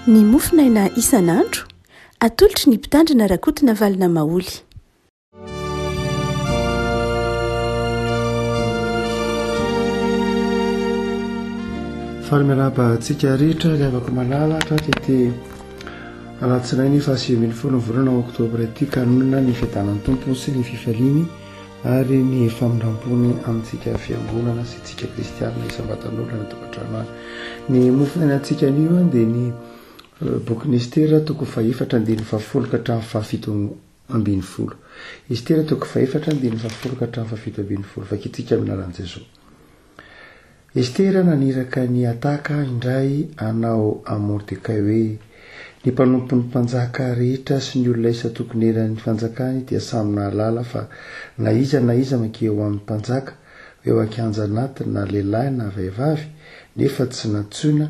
ny mofinaina isan'andro atolotry ny mpitandrina rakotina valina maoly. Faly miaraba antsika rehetra ilay avako malalatra tety alatsinainy fa 7 volana oktobra ity kanonana ny fiadanan'ny tompo sy ny fifaliany ary ny famindram-pony amintsika fiangonana sy tsika kristianina isambatan'olona ny tokantrano ny mofinaina antsika anio dia ny boky Estera toko faefatra andiny fafolo ka hatramin'ny fafito ambin'ny folo. Estera toko faefatra andiny fafolo ka hatramin'ny fafito ambin'ny folo. Vakitsika aminaran'i Jesosy. Estera naniraka ny ataka indray anao a Mordekay hoe ny mpanompon'ny mpanjaka rehetra sy ny olona isa tokony eran'ny fanjakany dia samy nahalala fa na iza makeo amin'ny mpanjaka eo ankanja anatiny na lehilahy na vehivavy nefa tsy natsoina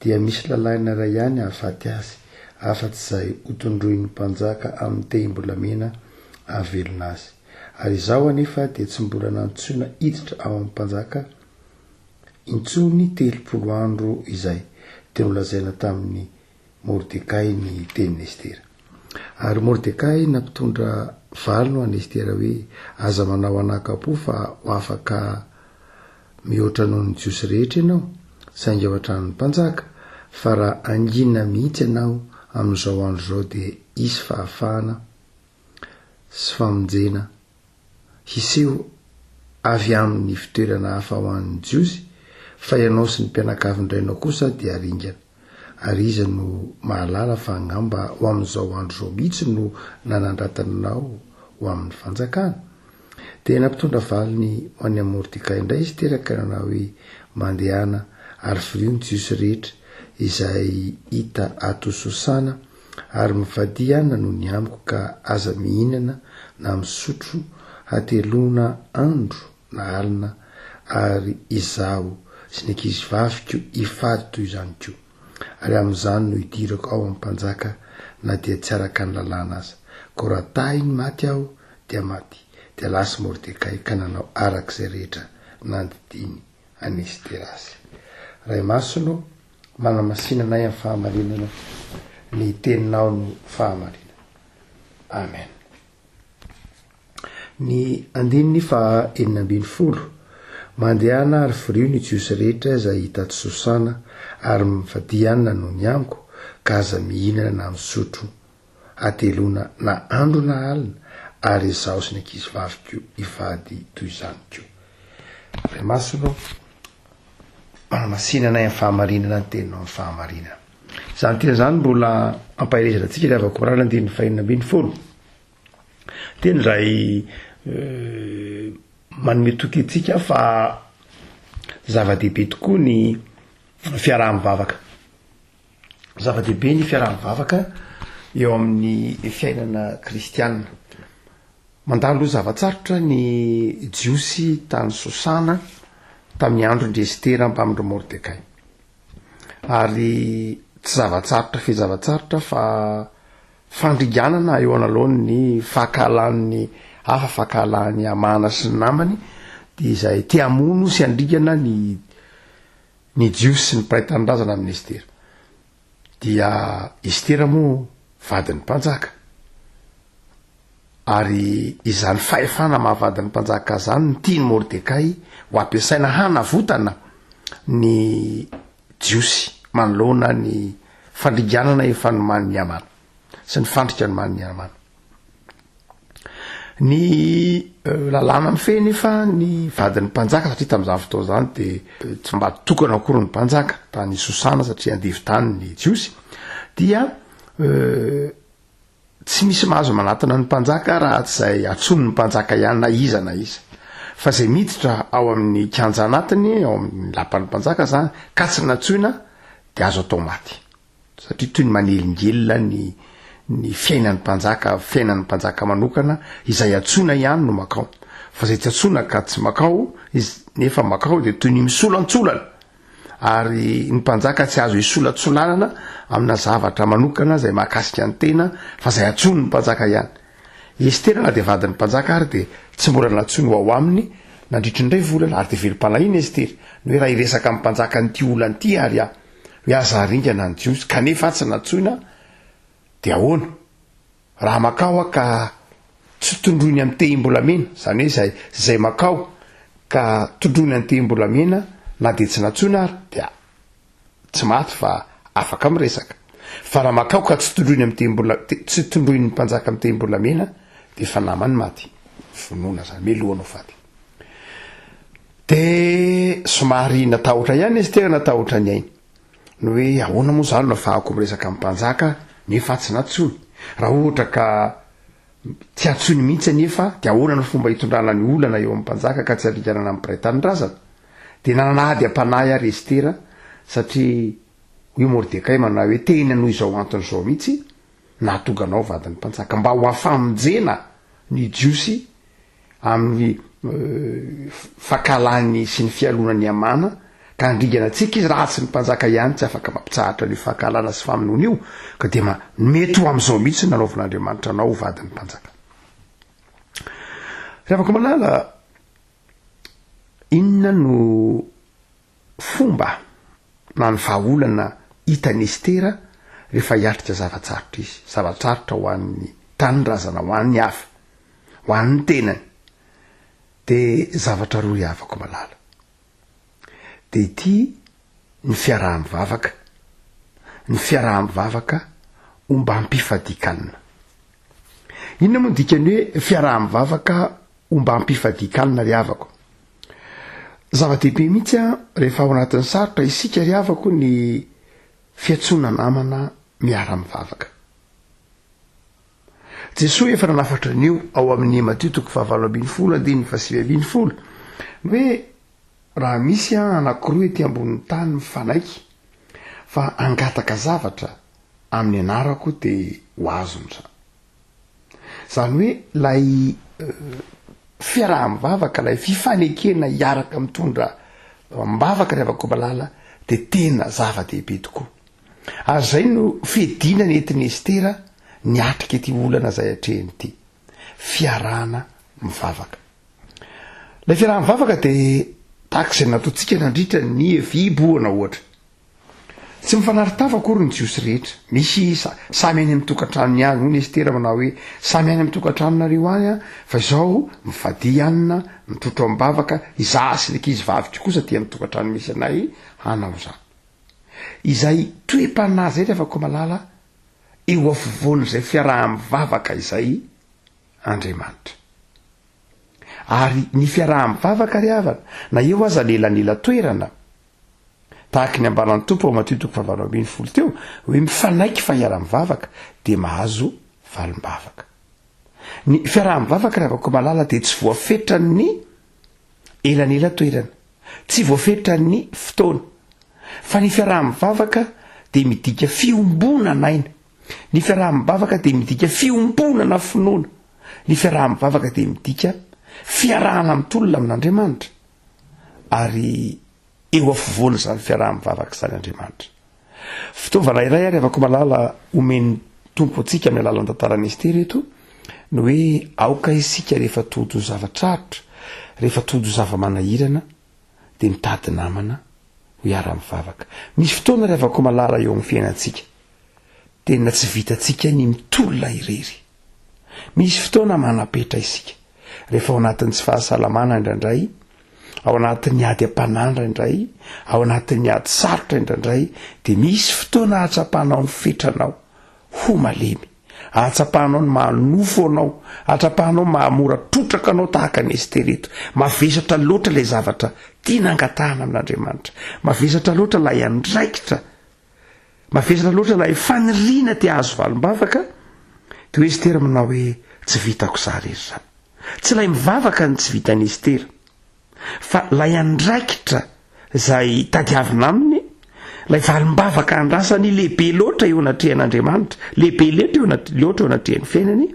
dia misy lalàna iray ihany ahafaty azy afa-tsy izay hotondroin'ny mpanjaka amin'ny tehim-bolamena ahavelona azy ary izao anefa dia tsy mbola nantsoina hiditra ao amin'ny mpanjaka intsony 30 andro izay dia nolazaina tamin'ny Mordekay ny tenin'ny Estera. Ary Mordekay nampitondra valino an'i Estera hoe aza manao anakapo fa ho afaka mihoatra noho ny jiosy rehetra ianao saingy ao an-tranon'ny mpanjaka fa raha angina mihitsy ianao amin'izao andro izao dia isy fahafahana sy famonjena hiseho avy amin'ny fitoerana hafa ho an'ny jiosy fa ianao sy ny mpianakavindrainao kosa dia aringana ary iza no mahalala fa angamba ho amin'izao andro izao mihitsy no nanandratanao ho amin'ny fanjakana. Dia nampitondra valiny ho any Mordekay indray izy teraka nanao hoe mandehana ary firio ny jiosy rehetra izay hita ato Sosana ary mivadiana no ny amiko ka aza mihinana na misotro hatelona andro na alina ary izaho sy ny ankizy vaviko hifady toy izany koa ary amin'izany no hidirako ao amin'ny mpanjaka na dia tsy araka ny lalàna aza ko raha tahiny maty aho dia maty dia lasa Mordekay ka nanao arak'izay rehetra nandidiny an'i Estera azy. Ray masino manamasinanay amin'ny fahamarinana ny teninao no fahamarinana. Amen. Ny andininy fa 12 mandehana ary firio ny jiosy rehetra izay hita ato Sosana ary mivadiana no ny amiko ka aza mihinana na misotro hatelona na andro na alina ary izaho sy ny ankizy vaviko hifady toy izany koa. Ray masino manamasinanay amin'ny fahamarinana ny teninao amin'ny fahamarinana. Izany tena izany mbola ampahelezana antsika ilay avako marana andininy fa 12 tena iray manome toky antsika fa zava-dehibe tokoa ny fiaraha-mivavaka. Zava-dehibe ny fiaraha-mivavaka eo amin'ny fiainana kristianina. Mandalo zavatsarotra ny jiosy tany Sosana tamin'ny andron'ny Estera mpamindro Mordekay. Ary tsy zavatsarotra zavatsarotra fa fandringanana eo analohan'ny ny fahakalan'ny hafa fahakalan'ny amana sy ny namany dia izay te hamono sy handringana ny jiosy sy ny mpiray tanindrazana amin'ny Estera. Dia Estera moa vadin'ny mpanjaka ary izany fahefana mahavadin'ny mpanjaka zany ny tiany Mordekay ho ampiasaina hanavotana ny jiosy manoloana ny fandringanana efa noman'ny amana sy ny fandrika noman'ny amana. Ny lalàna mifehy nefa ny vadin'ny mpanjaka satria tamin'izany fotoana izany dia tsy mba tokana akory ny mpanjaka tany Sosana satria andevy tany ny jiosy dia tsy misy mahazo manatona ny mpanjaka raha tsy izay atsony ny mpanjaka ihany na iza fa izay miditra ao amin'ny kanja anatiny ao amin'ny lapan'ny mpanjaka zany ka tsy natsoina dia azo atao maty satria toy ny manelingelina ny fiainan'ny mpanjaka manokana izay atsoina ihany no makao fa izay tsy atsoina ka tsy makao izy nefa makao dia toy ny misolantsolana ary ny mpanjaka tsy azo isolatsolanana amina zavatra manokana izay mahakasika ny tena fa izay atsony ny mpanjaka ihany. Estera na dia vadin'ny mpanjaka ary dia tsy mbola natsony ho ao aminy nandritry ny 2 volana ary dia velom-palahiny Estera ny hoe raha iresaka amin'ny mpanjaka n'ity olana ity ary azaringana ny jiosy kanefa tsy natsoina de ahoana raha makao a ka tsy tondroiny amin'ny tehim-bolamena zany hoe zay makao ka tondroiny amin'ny tehim-bolamena na de tsy natsoina ary dia tsy maty fa afaka miresaka fa raha makao ka tsy tondroiny amin'ny tsy tondroiny mpanjaka amin'ny tehim-bolamena de fa namany maty vonoana zany melohanao faty de somary natahotra ihany izy tena natahotra ny ainy no hoe ahoana moa zany nafahako miresaka amin'ny mpanjaka nefa tsy natsony raha ohatra ka tsy atsony mihitsy nefa de ahoana ny fomba hitondrana ny olana eo amin'ny mpanjaka ka tsy arikanana amin'ny mpiray-tanindrazana de nanady ampanahy ary Estera satria hoe Mordekay manao hoe teny anoho izao antony izao mihitsy nahatonga anao vadiny mpanjaka mba ho afamonjena ny jiosy amin'ny fakalany sy ny fialonany amana ka andringana antsika izy raha tsy ny mpanjaka ihany tsy afaka mampitsahatra ny fahakalana sy famonoana io ka de mety ho am'izao mihitsy nanaovan'Andriamanitra anao vadiny mpanjaka rehefa malala inona no fomba na ny vahaolana hitany Estera rehefa hiatrika zavatsarotra izy zavatsarotra ho an'ny tanindrazana ho an'ny hafa ho an'ny tenany de zavatra roa iavako malala de ity ny fiaraha-mivavaka omba ampifadikanina inona moa dikany hoe fiaraha-mivavaka omba ampifadikanina ry havako zava-dehibe mihitsy a rehefa ao anatin'ny sarotra isika ry havako ny fiatsona namana miara-mivavaka Jesosy efa nanafatra an'io ao amin'ny Mateo 7:20 hoe raha misy anankiroa ety ambonin'ny tany mifanaiky fa angataka zavatra amin'ny anarako de ho azony zany hoe lay fiaraha-mivavaka lay fifanekena hiaraka mitondra mivavaka ry havako malala de tena zava-dehibe tokoa ary zay no fedina ny entiny Estera niatrika ity olana zay atrehiny ity fiarahana mivavaka lay fiaraha-mivavaka de tahak'izay nataontsika nandritra ny viboana ohatra tsy mifanaritafa akory ny jiosy rehetra misy samy any amin'ny tokantrano ihany hoy ny Estera manao hoe samy any amin'ny tokantranonareo any fa izao mivady hanina mitotro mivavaka izaho sy ny ankizy vaviko kosa dia amin'ny tokantrano misy anay hanao zany izay toe-panahy zay rehefa ko malala eo afovoan'izay fiaraha-mivavaka izay Andriamanitra ary ny fiaraha-mivavaka ry havana na eo aza lelanila toerana tahaka ny ambaran'ny tompo ao Mateo 5:20 teo hoe mifanaiky fa hiara-mivavaka de mahazo valim-bavaka ny fiaraha-mivavaka ry havako malala de tsy voafetrany elanila toerana tsy voafetrany fotoana fa ny fiaraha-mivavaka de midika fiombonana aina ny fiaraha-mivavaka de midika fiombonana finoana ny fiaraha-mivavaka de midika fiarahana mitolona amin'Andriamanitra ary eo afovoana zany fiaraha-mivavaka zany Andriamanitra fitaovana iray ary avako malala omeny tompo atsika amin'ny alalan'ny tantaran'ny Estera eto no hoe aoka isika rehefa todo zavatrarotra rehefa todo zava-manahirana de mitady namana ho iara-mivavaka misy fotoana ry havako malala eo amin'ny fiainantsika tena tsy vitantsika ny mitolona irery misy fotoana manapetra isika rehefa ao anatin'ny tsy fahasalamana indraindray ao anatin'ny ady ampanandra indray ao anatin'ny ady sarotra indraindray de misy fotoana ahatrapanao ny fetranao ho malemy ahatrapanao ny manofo anao ahatrapanao mahamora trotraka anao tahaka ny Estera eto mavesatra loatra lay zavatra tiana angatahana amin'Andriamanitra mavesatra loatra lay andraikitra mavesatra loatra lay faniriana te ahazo valim-bavaka de hoe Estera manao hoe tsy vitako za rery zany tsy lay mivavaka ny tsy vitany Estera fa lay andraikitra zay tadiavina aminy lay valim-bavaka andrasany lehibe loatra eo anatrehan'Andriamanitra lehibe loatra eo anatrehan'ny fiainany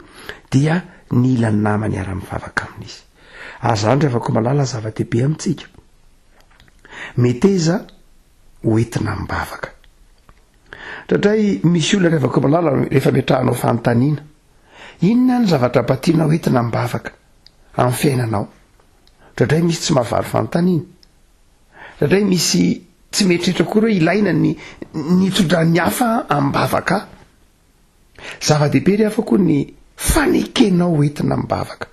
dia ny ilany namany ara-mivavaka amin'izy azany rehefa malala zava-dehibe amintsika meteza hoentina mivavaka tratray misy olona rehefa malala rehefa metrahanao fanontaniana inona ny zavatra batiana hoentina mivavaka amin'ny fiainanao tratray misy tsy mahavary fanontaniana tratray misy tsy mieritreritra koa hoe ilaina ny tondran'ny hafa ambavaka zava-dehibe ry hafa koa ny fanekenao entina mbavaka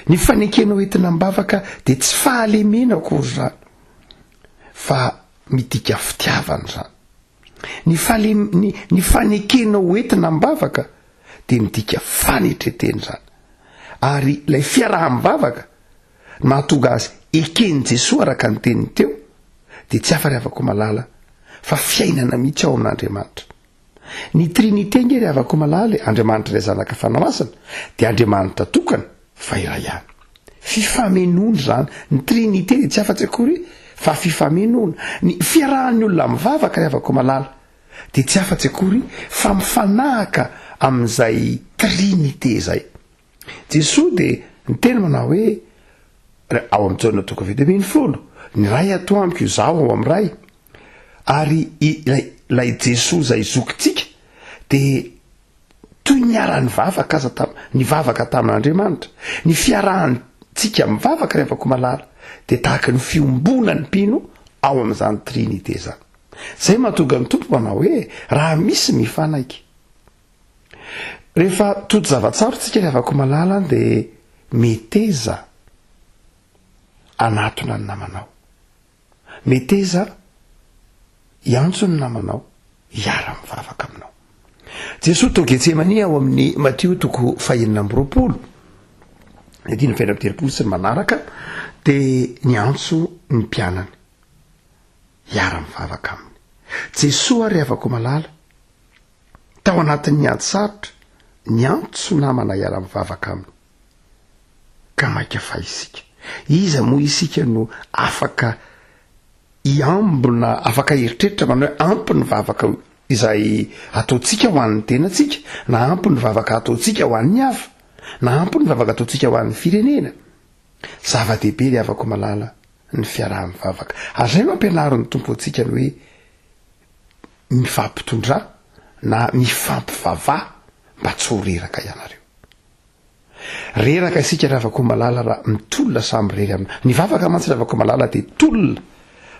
ny fanekenao entina mbavaka de tsy fahalemena akory zany fa midika fitiavana zany ny fanekenao entina mbavaka de midika fanetreteny zany ary lay fiaraha-mivavaka mahatonga azy ekeny Jesosy araka ny teniny teo de tsy afa ry havako malala fa fiainana mihitsy ao amin'Andriamanitra ny trinité nge ry havako malala Andriamanitra iray zanaka fanamasina de Andriamanitra tokana fa iray ihany fifamenona zany ny trinité de tsy afa-tsy akory fa fifamenona ny fiarahan'ny olona mivavaka ry havako malala de tsy afa-tsy akory fa mifanahaka amin'izay trinité zay Jesosy de ny teny manao hoe ao amin'ny Jaona toko vedemeny 10 ny ray ato amiko io zaho ao amin'ny ray ary lay Jesosy zay zokintsika de toy ny ara-ny vavaka aza ny vavaka tamin'Andriamanitra ny fiarahantsika mivavaka ry havako malala de tahaka ny fiombonany mpino ao amin'izany trinité zany zay mahatonga ny tompo manao hoe raha misy mifanaiky rehefa toto zavatsarotsika ry havako malala de meteza anatona ny namanao meteza iantso ny namanao iara-mivavaka aminao Jesosy to Getsemani ao amin'ny Matteo toko 2:20 diny 27 sy ny manaraka de niantso ny mpianany iara-mivavaka aminy Jesosy ary havako malala tao anatin'ny ady sarotra niantso namana iara-mivavaka aminy ka maika fa isika iza moa isika no afaka iambona afaka eritreritra manao hoe ampy ny vavaka izay ataotsika ho an'ny tenatsika na ampy ny vavaka ataotsika ho an'ny hafa na ampy ny vavaka ataotsika ho an'ny firenena zava-dehibe ry havako malala ny fiaraha-mivavaka ary zay mampianaro ny tompo antsika ny hoe mifampitondra na mifampivavah mba tsy ho reraka ianareo reraka isika ry havako malala raha mitolona samby rery amina ny vavaka mantsy ry havako malala de tolona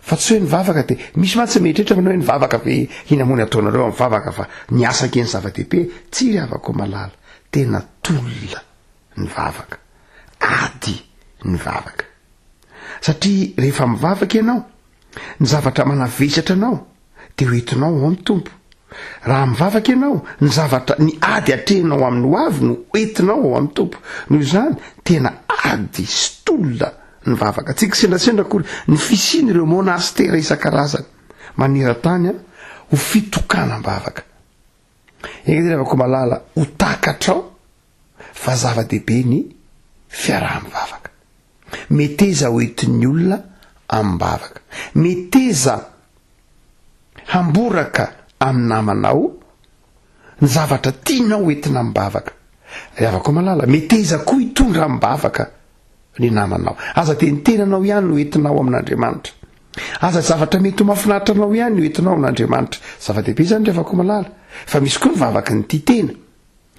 fa tsy hoe ny vavaka de misy mantsy mietrehitra manao hoe ny vavaka ve hinamony ataonareo amin'ny vavaka fa ny asake ny zava-dehibe tsy ry havako malala tena tolona ny vavaka ady ny vavaka satria rehefa mivavaka ianao ny zavatra manavesatra anao de hoentinao ao amin'ny tompo raha mivavaka ianao ny zavatra ny ady atrehinao amin'ny hoavy no entinao ao amin'ny tompo noho izany tena ady sy tolona ny vavaka tsika sendrasendra kory ny fisiny ireo monastera isan-karazany maneran-tany ho fitokana-bavaka eavako malala ho takatrao fa zava-dehibe ny fiaraha-mivavaka meteza hoentin'ny olona amin'ny-bavaka meteza hamboraka amin'ny namanao ny zavatra tianao entina amin'ny-bavaka riavako malala meteza koa hitondra amin'ny-bavaka ny namanao aza de ny tenanao ihany no entinao amin'Andriamanitra aza zavatra mety ho mahafinaritra anao ihany no entinao amin'Andriamanitra zava-dehibe zany riavako malala fa misy koa ny vavaka ny tia tena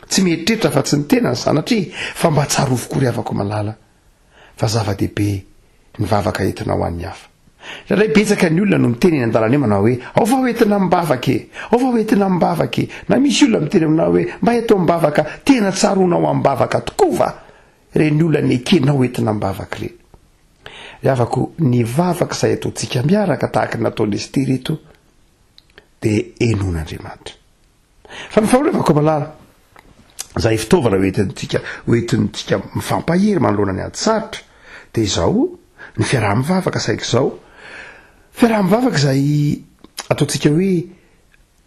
tsy mieritreritra fa tsy ny tena ny sanatria fa mba tsarovoko riavako malala fa zava-dehibe ny vavaka entinao an'ny hafa rahay betsaka ny olona no miteny eny an-dalana eo manao hoe ao fa hoentina mibavaka e ao fa hoentina mibavaka e na misy olona miteny aminao hoe mba eto mibavaka tena tsaronao amin'ny-bavaka tokoa va reny olona ny ekenao entina mibavaka reny riavako ny vavaka izay ataontsika miaraka tahaka nataon'ny Ester eto de enon'Andriamanitra fa ny faharoavako malala zay fitaovana hoentintsika mifampahery manoloana ny ady sarotra de izao ny fiaraha-mivavaka saika izao fiaraha-mivavaka izay ataontsika hoe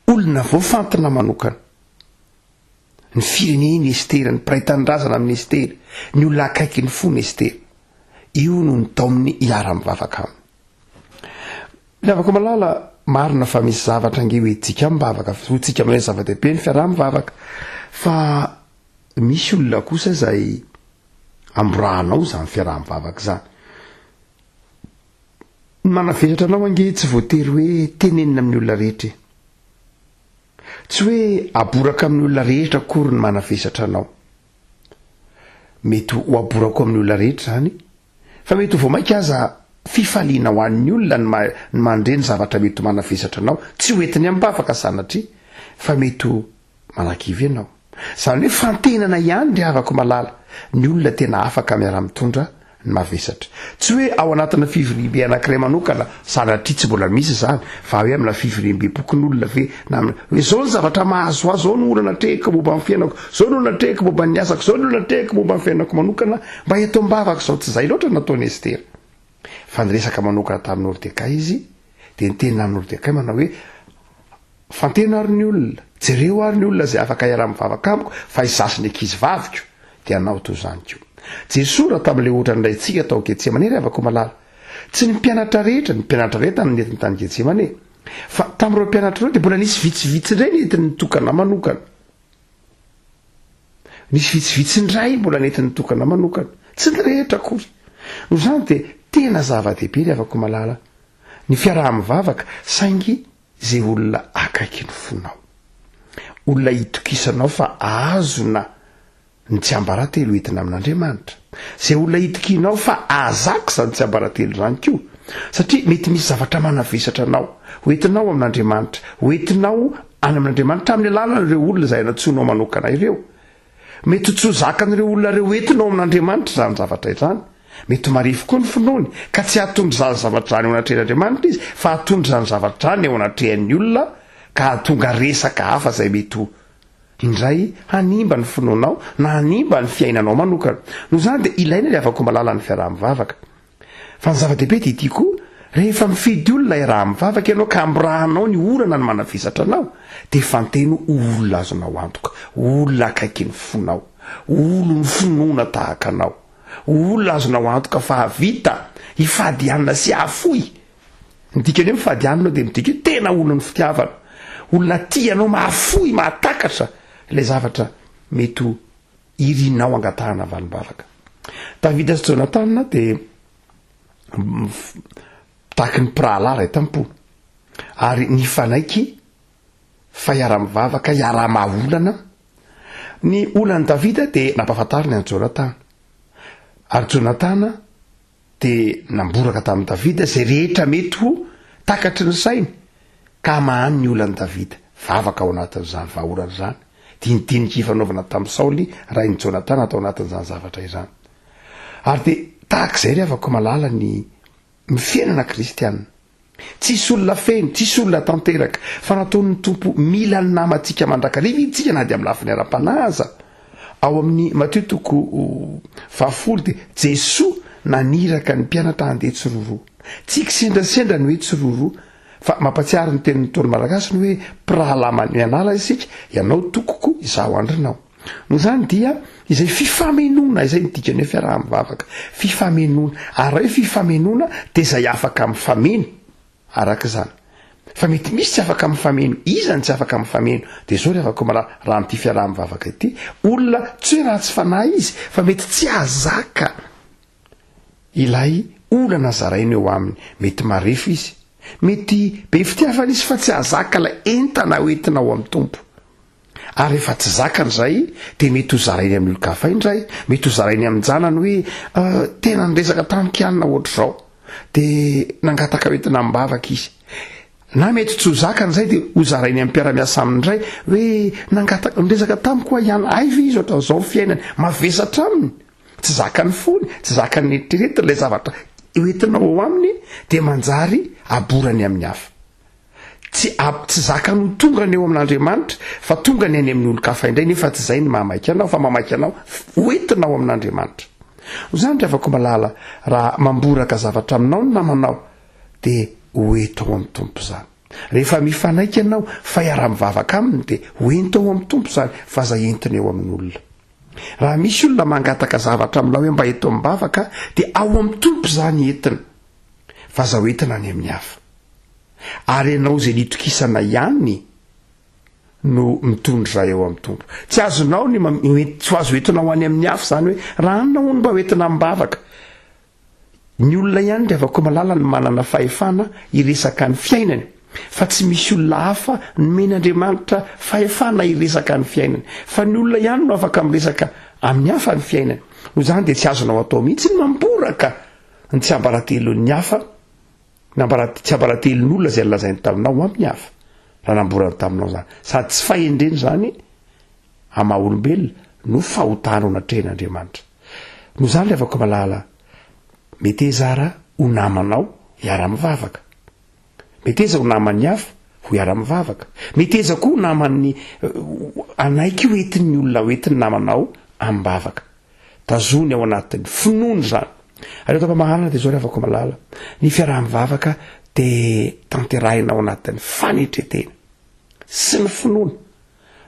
olona voafantina manokana ny fireneny Ester ny mpiray-tanindrazana amin'ny Ester ny olona akaiky ny fony Ester io no ny tao amin'ny iara-mivavaka aminy riavako malala marina fa misy zavatra nge hoentsika mivavaka hoentsika amin'ilay zava-dehibe ny fiaraha-mivavaka fa misy olona kosa izay amborahanao zany fiaraha-mivavaka zany manavesatra anao ange tsy voatery hoe tenenina amin'ny olona rehetra tsy hoe aboraka amin'ny olona rehetra kory ny manavesatra anao mety ho aborako amin'ny olona rehetra zany fa mety ho voamaika aza fifaliana ho an'ny olona ny mandreny zavatra mety manavesatra anao tsy hoentiny ambavaka sanatria fa mety manakivy ianao zany hoe fantenana ihany ry havako malala ny olona tena afaka miara-mitondra ny mavesatra tsy hoe ao anatina fivoriam-be anankiray manokana sanatria tsy mbola misy zany fa hoe amina fivoriam-be bokony olona ve hoe zao ny zavatra mahazo azy zao ny olana trehaka momba ny fiainako zao ny olana trehaka momba ny asako zao ny olana trehaka momba ny fiainako manokana mba eto mbavaka zao tsy zay loatra nataony Estera fa nyresaka manokana tamin'ny Mordekay izy de nytenina amin'ny Mordekay manao hoe fantena ary ny olona jereo ary ny olona zay afaka iara-mivavaka amiko fa izasy ny ankizy vaviko de anao to zany ko Jesosy raha tamin'le ohatra ndray tsika tao Getsemane ry havako malala tsy ny mpianatra rehetra ny mpianatra rehetra ny netiny tany Getsemane fa tamin'ireo mpianatra reo de mbola nisy vitsivitsy indray netiny nitokana manokana nisy vitsivitsy indray mbola netiny nitokana manokana tsy ny rehetra kory no zany de tena zava-dehibe ry havako malala ny fiaraha-mivavaka saingy zay olona akaiky ny fonao olona hitokisanao fa azona ny tsy ambaratelo entina amin'Andriamanitra zay olona hitokinao fa azaka zany tsy ambaratelo zany ko satria mety misy zavatra manavesatra anao hoentinao amin'Andriamanitra hoentinao any amin'Andriamanitra amin'ny alalan'ireo olona zay anatsoinao manokana ireo mety tsy ho zakan'ireo olona reo entinao amin'Andriamanitra zany zavatra izany mety marifo koa ny finoany ka tsy hatondry zany zavatra zany eo anatrehan'Andriamanitra izy fa hatondry zany zavatra zany eo anatrehan'ny olona ka hatonga resaka hafa zay mety indray hanimba ny finoanao na hanimba ny fiainanao manokana no zany de ilaina ry havako malala ny fiaraha-mivavaka fa ny zava-dehibe de ity koa rehefa mifidy olona iaraha-mivavaka ianao ka ambrahanao ny orana ny manavesatra anao de fanteno olona azonao antoka olona akaiky ny fonao olo ny finoana tahaka anao olona azonao antoka fa havita hifadianina sy hafoy midika hoe mifadianina de midika hoe tena olona ny fitiavana olona tianao mahafoy mahatakatra ilay zavatra mety irinao angatahana valim-bavaka Davida sy Jonathan de tahaky ny mpirahalara tampo ary ny fanaiky fa iara-mivavaka iara-maolana ny olany Davida de nampahafantariny any Jonathan ary Jonathan de namboraka tamin'ny Davida zay rehetra mety ho takatry ny sainy ka mahany ny olany Davida vavaka ao anatin'izany vahaolana zany dinidinika fanaovana tamin'ny Saoly raha ny Jonathan atao anatin'izany zavatra izany ary de tahak'izay ry havako malala ny fiainana kristianina tsisy olona feno tsisy olona tanteraka fa nataon'ny tompo mila ny namantsika mandrakariva itsika na de amin'ny lafiny ara-panaza ao amin'ny Mateo toko 10 de Jesosy naniraka ny mpianatra handeha tsiroroa tsy kisendrasendra ny hoe tsiroroa fa mampatsiary ny tenin'ny tolo malagasy ny hoe mpirahalama mianala isika ianao tokoko izaho andrinao no zany dia izay fifamenona izay midika ny hoe fiaraha-mivavaka fifamenona ary hoe fifamenona de zay afaka mifameno araka zany fa mety misy tsy afaka mifameno izany tsy afaka mifameno de zao ry havako malala raha am'ty fiaraha-mivavaka ity olona tsy hoe raha tsy fanahy izy fa mety tsy azaka ilay olana zaraina eo aminy mety marefo izy mety be fitiavana izy fa tsy azaka la entana hoentinao amin'ny tompo ary rehefa tsy zakany zay de mety ho zarainy amin'ny olon-kafa indray mety ho zarainy amin'ny janany hoe tena nyresaka tamiko-anina ohatra zao de nangataka hoentina mibavaka izy na mety tsy ho zakany zay de ho zarainy amin'ny mpiara-miasa aminy indray hoe nangataka nyresaka tamiko a ihany aiva izy ohatra zao fiainany mavesatra aminy tsy zakany fony tsy zakany eritreretina lay zavatra hoentinao ao aminy de manjary aborany amin'ny hafa tsy zakany ho tongany eo amin'Andriamanitra fa tongany any amin'ny olo-kafa indray nefa tsy zay ny mamaiky anao fa mamaiky anao hoentinao amin'Andriamanitra zany ry havako malala raha mamboraka zavatra aminao ny namanao de hoento ao amin'ny tompo zany rehefa mifanaiky ianao fa iara-mivavaka aminy de hoento ao amin'ny tompo zany fa za entiny eo amin'ny olona raha misy olona mangataka zavatra aminao hoe mba eto mibavaka de ao amin'ny tompo zany entina fa za hoentina any amin'ny hafa ary ianao zay nitokisana ihany no mitondry raha eo amin'ny tompo tsy azonao tsy azo entinao any amin'ny hafa zany hoe raha anona hono mba hoentina mibavaka ny olona ihany ry havako malala ny manana fahefana iresaka ny fiainany fa tsy misy olona hafa nomen'Andriamanitra fahefana iresaka ny fiainany fa ny olona ihany no afaka miresaka amin'ny hafa ny fiainany no zany de tsy azonao atao mihitsy ny mamboraka ny tsy ambaratelon'ny hafa tsy ambaratelon'olona zay lazainy taminao amin'ny hafa raha namborany taminao zany sady tsy fahendreny zany ama olombelona no fahotana ho natrehan'Andriamanitra no zany le avako malala mety ezara ho namanao iara-mivavaka mety eza ho naman'ny hafa ho iara-mivavaka mety eza koa ho naman'ny anaiky hoentin'ny olona hoentin'ny namanao am-bavaka tazony ao anatin'ny finoany zany areo tapamahalana de zao le avako malala ny fiaraha-mivavaka de tanterahina ao anatin'ny fanetretena sy ny finoana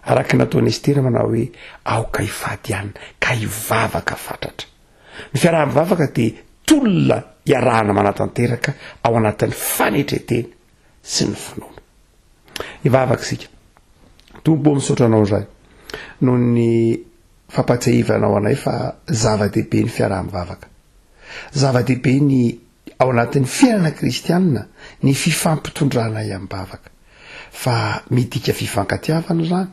araky nataony Estera manao hoe aoka hifady ihany ka hivavaka fatratra ny fiaraha-mivavaka de tolona iarahana manatanteraka ao anatin'ny fanetretena sy ny finoana hivavaka sika tompo misotranao zay noho ny fampatsehivanao anay fa zava-dehibe ny fiaraha-mivavaka zava-dehibe ny ao anatin'ny fiainana kristianina ny fifampitondrana am-bavaka fa midika fifankatiavana zany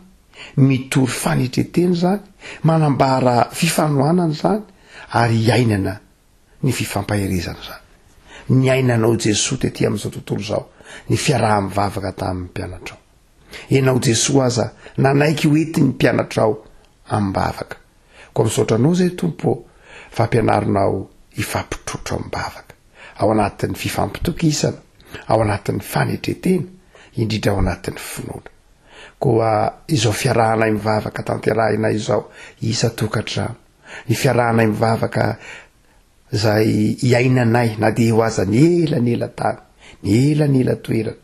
mitory fanetretena zany manambara fifanohanana zany ary iainana ny fifampaherezana zany ny ainanao Jesoa tetỳ amin'izao tontolo zao ny fiaraha-mivavaka tamin'ny mpianatrao enao Jesoa aza nanaiky hoentiny mpianatrao am-bavaka koa misaotranao zay tompo fampianarinao hifampitrotro am-bavaka ao anatin'ny fifampitokisana ao anatin'ny fanetretena indrindra ao anatin'ny finoana koa izao fiarahanay mivavaka tanterahinay izao isa tokantrano ny fiarahanay mivavaka zay iainanay na de ho aza ny elanela tany ny elanela toerana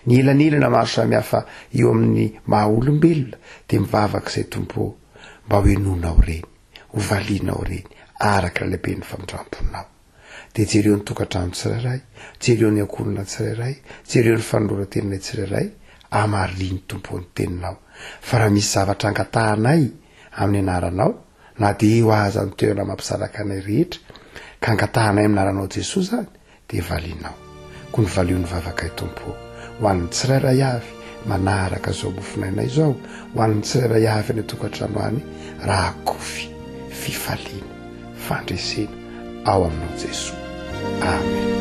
ny elanelana maro samihafa eo amin'ny maha olombelona de mivavaka zay tompo mba hoenonao reny ho valinao reny araka lehibe ny famindramponao de jereo ny tokantrano tsirairay jereo ny ankonina tsirairay jereo ny fanoloran-tenina tsirairay amariny tompo ny teninao fa raha misy zavatra angatahanay amin'ny anaranao na de ho aza ny toerana mampisaraka anay rehetra ka angatahanay amin'ny anaranao Jesoa zany de valinao koa ny valion'ny vavaka tompo ho an'ny tsirairay avy manaraka zao mofinainay zao ho an'ny tsirairay avy ny tokantrano any raha kofy fifaliana fandresena ao aminao Jesoa amen